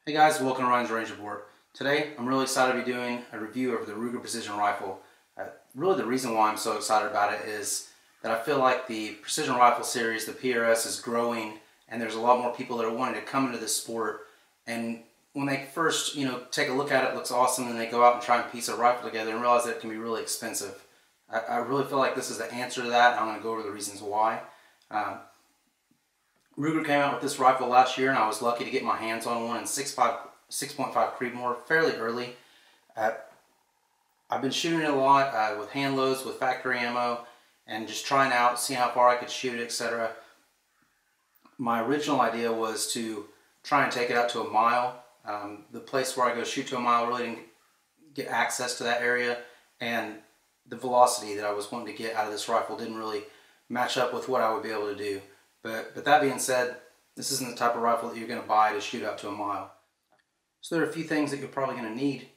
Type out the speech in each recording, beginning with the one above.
Hey guys, welcome to Ryan's Range Report. Today I'm really excited to be doing a review of the Ruger Precision Rifle. Really the reason why I'm so excited about it is that I feel like the Precision Rifle series, the PRS, is growing and there's a lot more people that are wanting to come into this sport. And when they first take a look at it, it looks awesome, and they go out and try and piece a rifle together and realize that it can be really expensive. I really feel like this is the answer to that, and I'm going to go over the reasons why. Ruger came out with this rifle last year, and I was lucky to get my hands on one in 6.5 Creedmoor fairly early. I've been shooting it a lot with hand loads, with factory ammo, and just trying out, seeing how far I could shoot it, etc. My original idea was to try and take it out to a mile. The place where I go shoot to a mile really didn't get access to that area, and the velocity that I was wanting to get out of this rifle didn't really match up with what I would be able to do. But that being said, this isn't the type of rifle that you're going to buy to shoot out to a mile. So there are a few things that you're probably going to need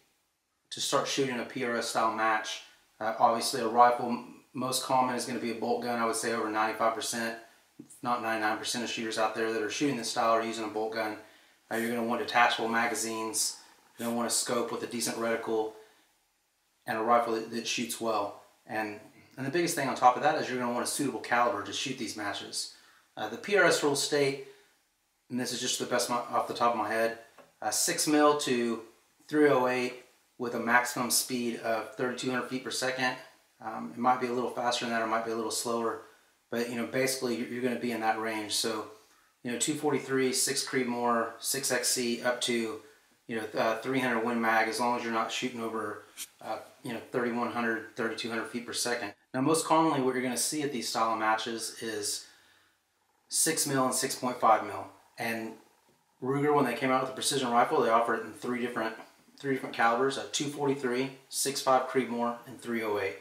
to start shooting a PRS style match. Obviously a rifle, most common is going to be a bolt gun. I would say over 95%, if not 99% of shooters out there that are shooting this style are using a bolt gun. You're going to want detachable magazines. You're going to want a scope with a decent reticle and a rifle that shoots well. And the biggest thing on top of that is you're going to want a suitable caliber to shoot these matches. The PRS rules state, and this is just the best off the top of my head, 6 mil to 308 with a maximum speed of 3,200 feet per second. It might be a little faster than that, or it might be a little slower, but basically you're going to be in that range. So 243, 6 Creedmoor, 6XC up to 300 Win Mag, as long as you're not shooting over 3,100, 3,200 feet per second. Now most commonly what you're going to see at these style of matches is 6 mil and 6.5 mil. And Ruger, when they came out with the Precision Rifle, they offer it in three different calibers: 243, 6.5 Creedmoor, and 308.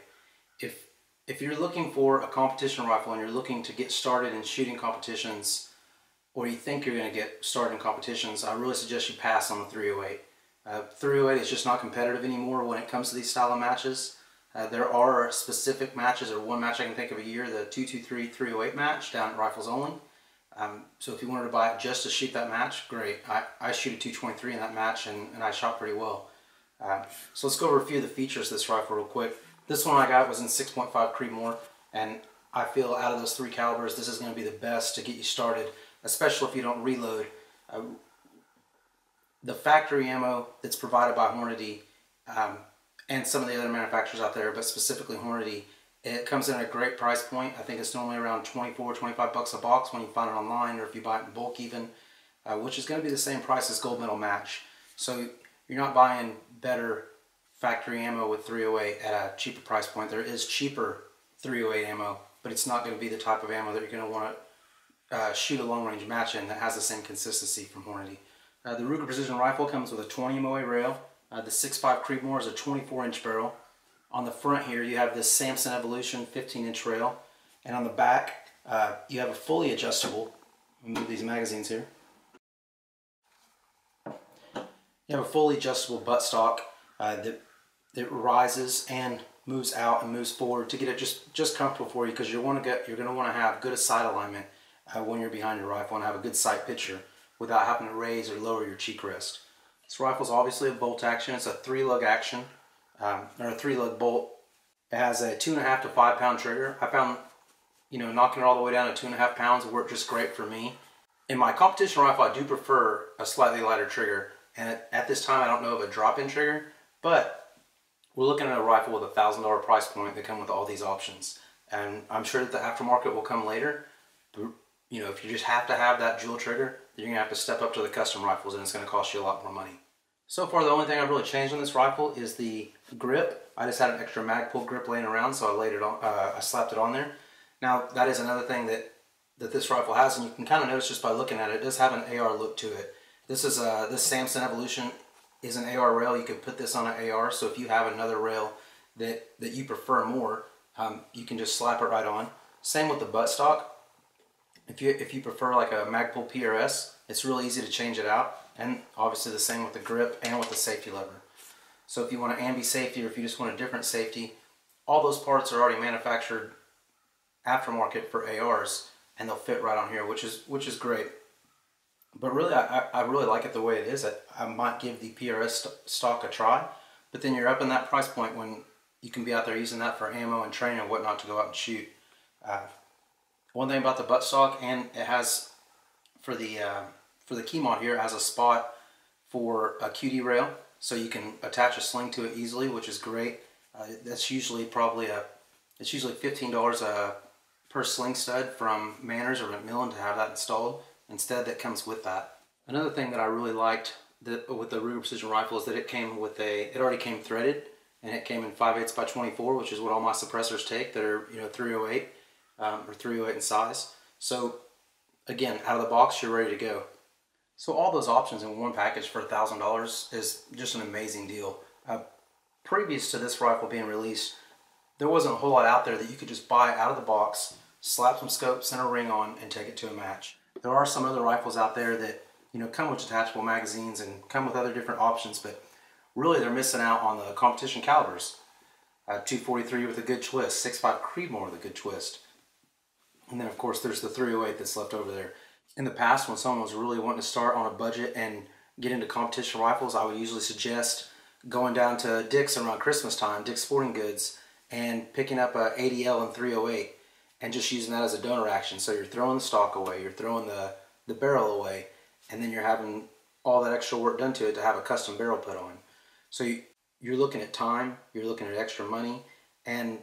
If you're looking for a competition rifle and you're looking to get started in shooting competitions, or you think you're going to get started in competitions, I really suggest you pass on the 308. 308 is just not competitive anymore when it comes to these style of matches. There are specific matches, or one match I can think of a year, the 223 308 match down at Rifles Only. So if you wanted to buy it just to shoot that match, great. I shoot a 223 in that match, and I shot pretty well. So let's go over a few of the features of this rifle real quick. This one I got was in 6.5 Creedmoor, and I feel out of those three calibers, this is going to be the best to get you started, especially if you don't reload. The factory ammo that's provided by Hornady, and some of the other manufacturers out there, but specifically Hornady, it comes in at a great price point. I think it's normally around 24, 25 bucks a box when you find it online, or if you buy it in bulk even, which is going to be the same price as Gold Medal Match. So you're not buying better factory ammo with 308 at a cheaper price point. There is cheaper 308 ammo, but it's not going to be the type of ammo that you're going to want to shoot a long range match in that has the same consistency from Hornady. The Ruger Precision Rifle comes with a 20 MOA rail. The 6.5 Creedmoor is a 24-inch barrel. On the front here you have this Samson Evolution 15-inch rail, and on the back you have a fully adjustable, let me move these magazines here, you have a fully adjustable buttstock that rises and moves out and moves forward to get it just comfortable for you, because you're going to want to have good sight alignment when you're behind your rifle, and have a good sight picture without having to raise or lower your cheek rest. This rifle is obviously a bolt action. It's a 3-lug action, or a 3-lug bolt. It has a 2.5 to 5 pound trigger. I found, knocking it all the way down to 2.5 pounds worked just great for me. In my competition rifle, I do prefer a slightly lighter trigger, and at this time I don't know of a drop-in trigger, but we're looking at a rifle with a $1,000 price point that come with all these options. And I'm sure that the aftermarket will come later, but if you just have to have that dual trigger, you're going to have to step up to the custom rifles, and it's going to cost you a lot more money. So far, the only thing I've really changed on this rifle is the grip. I just had an extra Magpul grip laying around, so I slapped it on there. Now, that is another thing that this rifle has, and you can kind of notice just by looking at it. It does have an AR look to it. This Samson Evolution is an AR rail. You could put this on an AR, so if you have another rail that you prefer more, you can just slap it right on. Same with the buttstock. If you prefer like a Magpul PRS, it's really easy to change it out, and obviously the same with the grip and with the safety lever. So if you want an ambi safety, or if you just want a different safety, all those parts are already manufactured aftermarket for ARs, and they'll fit right on here, which is great. But really, I really like it the way it is. I might give the PRS stock a try, but then you're up in that price point when you can be out there using that for ammo and training and whatnot to go out and shoot. One thing about the buttstock, and it has for the key mod here, it has a spot for a QD rail, so you can attach a sling to it easily, which is great. That's usually it's usually $15 per sling stud from Manners or Macmillan to have that installed. Instead, that comes with that. Another thing that I really liked with the Ruger Precision Rifle is that it already came threaded, and it came in 5/8 by 24, which is what all my suppressors take that are 308 or 308 in size. So again, out of the box, you're ready to go. So all those options in one package for $1,000 is just an amazing deal. Previous to this rifle being released, there wasn't a whole lot out there that you could just buy out of the box, slap some scopes and a ring on, and take it to a match. There are some other rifles out there that come with detachable magazines and come with other different options, but really they're missing out on the competition calibers. 243 with a good twist, 6.5 Creedmoor with a good twist, and then of course there's the 308 that's left over there. In the past, when someone was really wanting to start on a budget and get into competition rifles, I would usually suggest going down to Dick's around Christmas time, Dick's Sporting Goods, and picking up a ADL and 308 and just using that as a donor action. So you're throwing the stock away, you're throwing the barrel away, and then you're having all that extra work done to it to have a custom barrel put on. So you're looking at time, you're looking at extra money, and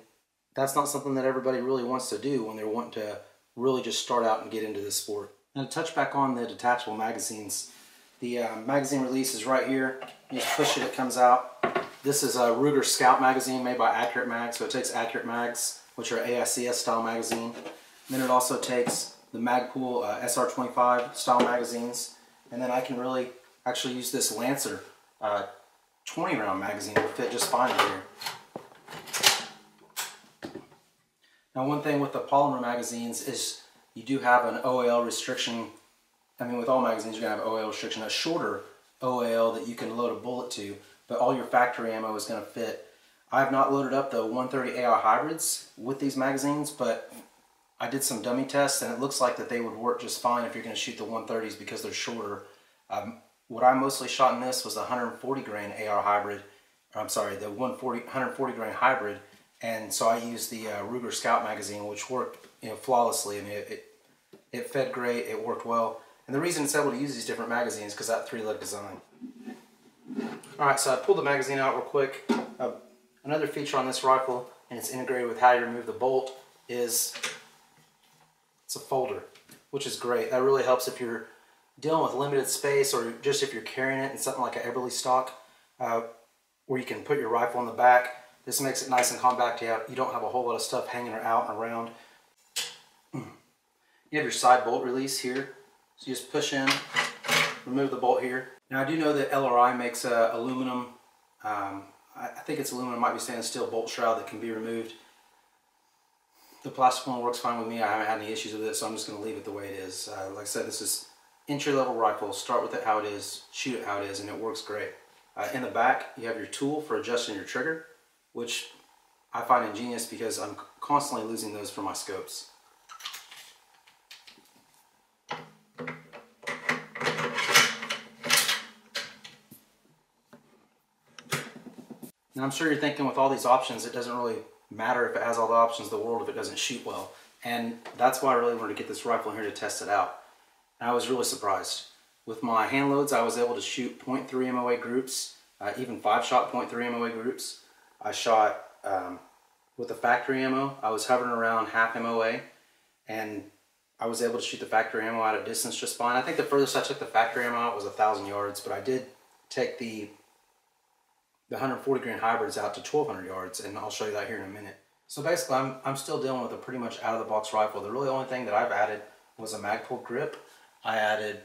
that's not something that everybody really wants to do when they're wanting to really just start out and get into this sport. Now to touch back on the detachable magazines, the magazine release is right here. You just push it, it comes out. This is a Ruger Scout magazine made by Accurate Mag, so it takes Accurate Mags, which are AICS style magazine. And then it also takes the Magpul SR25 style magazines. And then I can really actually use this Lancer 20 round magazine to fit just fine in here. Now one thing with the polymer magazines is you do have an OAL restriction. I mean, with all magazines you're going to have OAL restriction, a shorter OAL that you can load a bullet to, but all your factory ammo is going to fit. I have not loaded up the 130 AI hybrids with these magazines, but I did some dummy tests and it looks like that they would work just fine if you're going to shoot the 130s because they're shorter. What I mostly shot in this was the 140 grain AR hybrid, or I'm sorry, the 140 grain hybrid, and so I used the Ruger Scout magazine, which worked flawlessly. I mean, it fed great, it worked well. And the reason it's able to use these different magazines is because that 3-leg design. Alright, so I pulled the magazine out real quick. Another feature on this rifle, and it's integrated with how you remove the bolt, is it's a folder, which is great. That really helps if you're dealing with limited space, or just if you're carrying it in something like a Eberle stock, where you can put your rifle in the back. This makes it nice and compact. You don't have a whole lot of stuff hanging out and around. You have your side bolt release here. So you just push in, remove the bolt here. Now I do know that LRI makes aluminum, I think it's aluminum, might be stainless steel bolt shroud that can be removed. The plastic one works fine with me. I haven't had any issues with it, so I'm just going to leave it the way it is. Like I said, this is entry-level rifle. Start with it how it is, shoot it how it is, and it works great. In the back, you have your tool for adjusting your trigger, which I find ingenious because I'm constantly losing those for my scopes. Now I'm sure you're thinking, with all these options, it doesn't really matter if it has all the options in the world if it doesn't shoot well. And that's why I really wanted to get this rifle in here to test it out. And I was really surprised. With my hand loads, I was able to shoot .3 MOA groups, even 5-shot .3 MOA groups. I shot with the factory ammo. I was hovering around half MOA, and I was able to shoot the factory ammo out of distance just fine. I think the furthest I took the factory ammo out was 1,000 yards, but I did take the 140 grain hybrids out to 1,200 yards, and I'll show you that here in a minute. So basically, I'm still dealing with a pretty much out-of-the-box rifle. The really only thing that I've added was a Magpul grip. I added,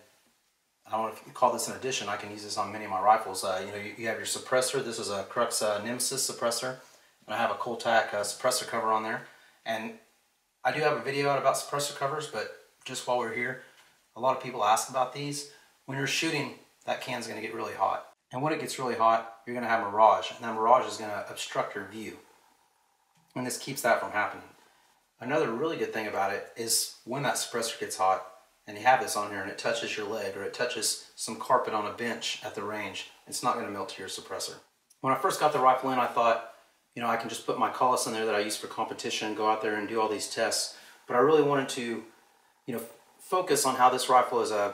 I don't know if you call this an addition, I can use this on many of my rifles. You have your suppressor. This is a Crux Nemesis suppressor, and I have a Coltac suppressor cover on there. And I do have a video out about suppressor covers, but just while we're here, a lot of people ask about these. When you're shooting, that can's going to get really hot. And when it gets really hot, you're going to have mirage, and that mirage is going to obstruct your view. And this keeps that from happening. Another really good thing about it is when that suppressor gets hot, and you have this on here and it touches your leg or it touches some carpet on a bench at the range, it's not going to melt to your suppressor. When I first got the rifle in, I thought, you know, I can just put my Collis in there that I use for competition, go out there and do all these tests. But I really wanted to, you know, focus on how this rifle is a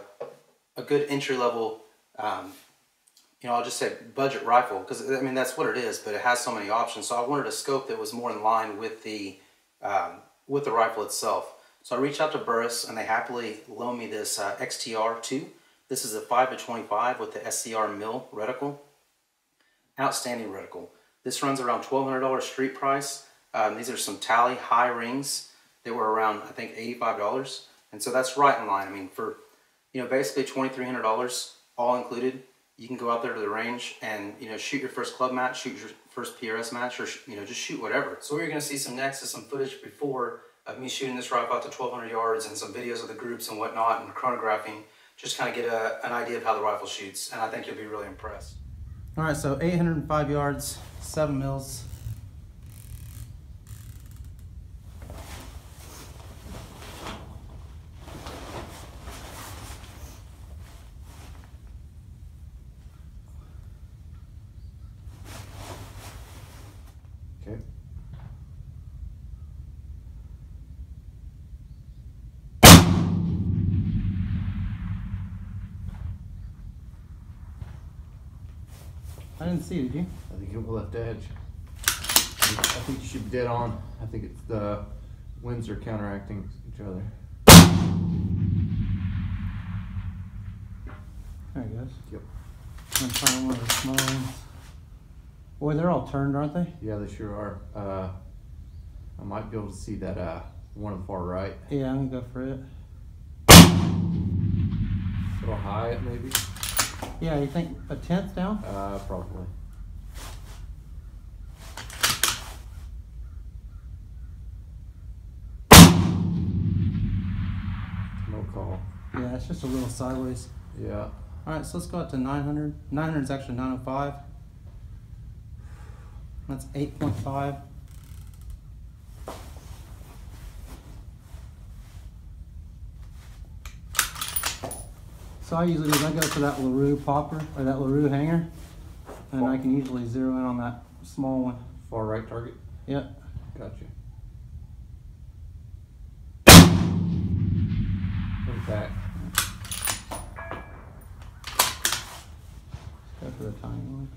good entry-level, you know, I'll just say budget rifle, because I mean that's what it is, but it has so many options. So I wanted a scope that was more in line with the rifle itself. So I reached out to Burris, and they happily loaned me this XTR2. This is a 5-25 with the SCR Mill reticle. Outstanding reticle. This runs around $1,200 street price. These are some Tally high rings. They were around, I think, $85. And so that's right in line. I mean, for, you know, basically $2,300 all included, you can go out there to the range and, you know, shoot your first club match, shoot your first PRS match, or, you know, just shoot whatever. So what you're going to see some next is some footage before of me shooting this rifle out to 1,200 yards and some videos of the groups and whatnot and chronographing, just kind of get an idea of how the rifle shoots, and I think you'll be really impressed. All right, so 805 yards, 7 mils. Okay. I didn't see it, did you? I think it hit the left edge. I think you should be dead on. I think it's the winds are counteracting each other. There it goes. Yep. I'm trying one of the small ones. Boy, they're all turned, aren't they? Yeah, they sure are. I might be able to see that one on the far right. Yeah, I'm gonna go for it. A little high, maybe. Yeah, you think a 10th down? Probably. No call. Yeah, it's just a little sideways. Yeah. All right, so let's go out to 900. 900 is actually 905. That's 8.5. So I usually do, I go for that LaRue popper, or that LaRue hanger, and I can usually zero in on that small one. Far right target? Yep. Gotcha. Look back. Go for the tiny one.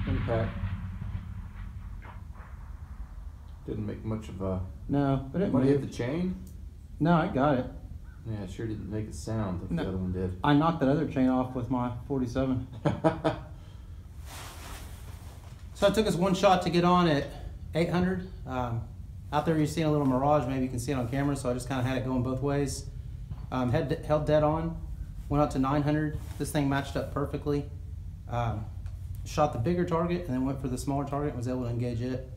Impact. Didn't make much of a. No, but it Might hit moved. the chain? No, I got it. Yeah, it sure didn't make a sound like No. the other one did. I knocked that other chain off with my 47. So I took us one shot to get on at 800. Out there you're seeing a little mirage, maybe you can see it on camera, so I just kind of had it going both ways. Held dead on, went out to 900. This thing matched up perfectly. Shot the bigger target and then went for the smaller target and was able to engage it.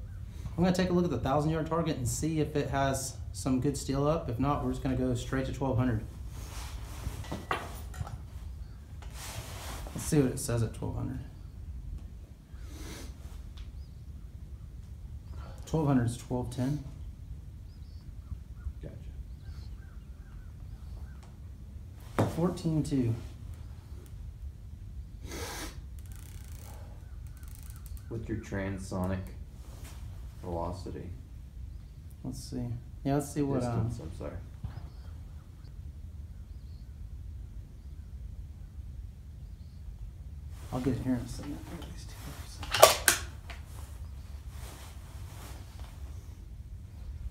I'm going to take a look at the 1,000-yard target and see if it has some good steel up. If not, we're just going to go straight to 1,200. Let's see what it says at 1,200. 1,200 is 1210. Gotcha. 14.2. With your transonic velocity. Let's see. Yeah, let's see what. Distance, I'm sorry. I'll get it here in a second.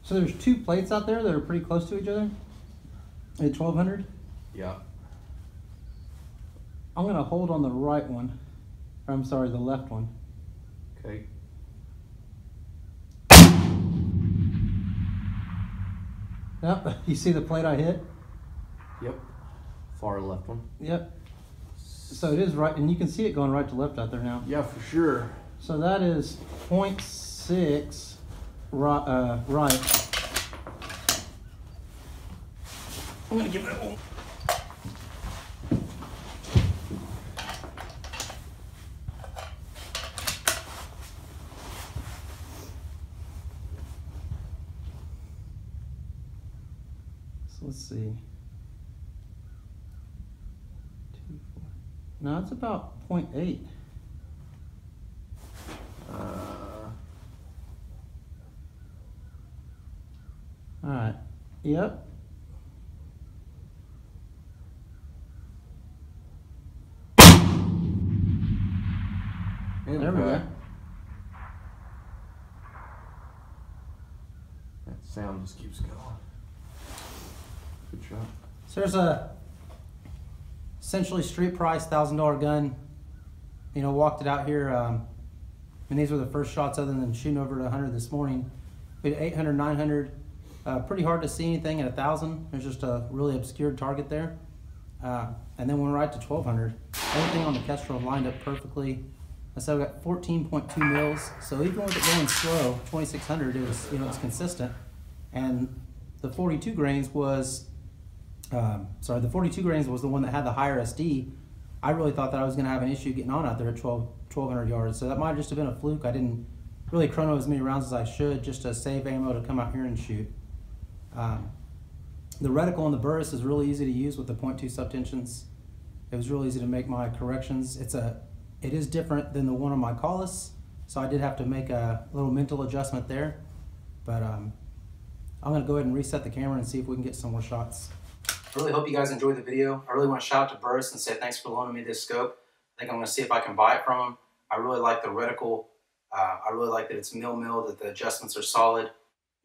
So there's two plates out there that are pretty close to each other at 1,200. Yeah. I'm gonna hold on the right one. Or I'm sorry, the left one. Okay. Yep. You see the plate I hit? Yep. Far left one. Yep. So it is right, and you can see it going right to left out there now. Yeah, for sure. So that is 0.6 right. I'm gonna give it a one. let's see. No, it's about 0.8. All right. Yep. There we go. That sound just keeps going. Good shot. So there's a essentially street price $1,000 gun. You know, walked it out here. And these were the first shots other than shooting over to 100 this morning. We had 800, 900. Pretty hard to see anything at 1,000. There's just a really obscured target there. And then went right to 1,200. Everything on the Kestrel lined up perfectly. So we got 14.2 mils. So even with it going slow, 2,600, it was, you know, it's consistent. And the 42 grains was, the 42 grains was the one that had the higher SD. I really thought that I was going to have an issue getting on out there at 1,200 yards. So that might have just have been a fluke. I didn't really chrono as many rounds as I should just to save ammo to come out here and shoot. The reticle on the Burris is really easy to use with the 0.2 subtensions. It was really easy to make my corrections. It is different than the one on my Collis, so I did have to make a little mental adjustment there. But I'm going to go ahead and reset the camera and see if we can get some more shots. I really hope you guys enjoyed the video. I really want to shout out to Burris and say thanks for loaning me this scope. I think I'm going to see if I can buy it from him. I really like the reticle. I really like that it's milled, that the adjustments are solid.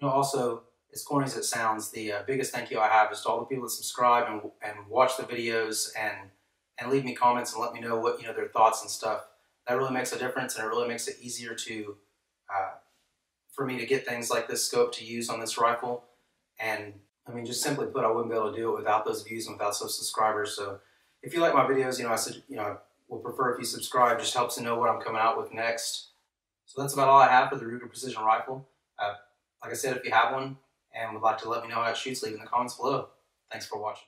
You know, also, as corny as it sounds, the biggest thank you I have is to all the people that subscribe and watch the videos and leave me comments and let me know what, you know, their thoughts and stuff. That really makes a difference, and it really makes it easier to for me to get things like this scope to use on this rifle. And I mean, just simply put, I wouldn't be able to do it without those views and without those subscribers. So if you like my videos, you know, I would prefer if you subscribe. Just helps to know what I'm coming out with next. So that's about all I have for the Ruger Precision Rifle. Like I said, if you have one and would like to let me know how it shoots, leave in the comments below. Thanks for watching.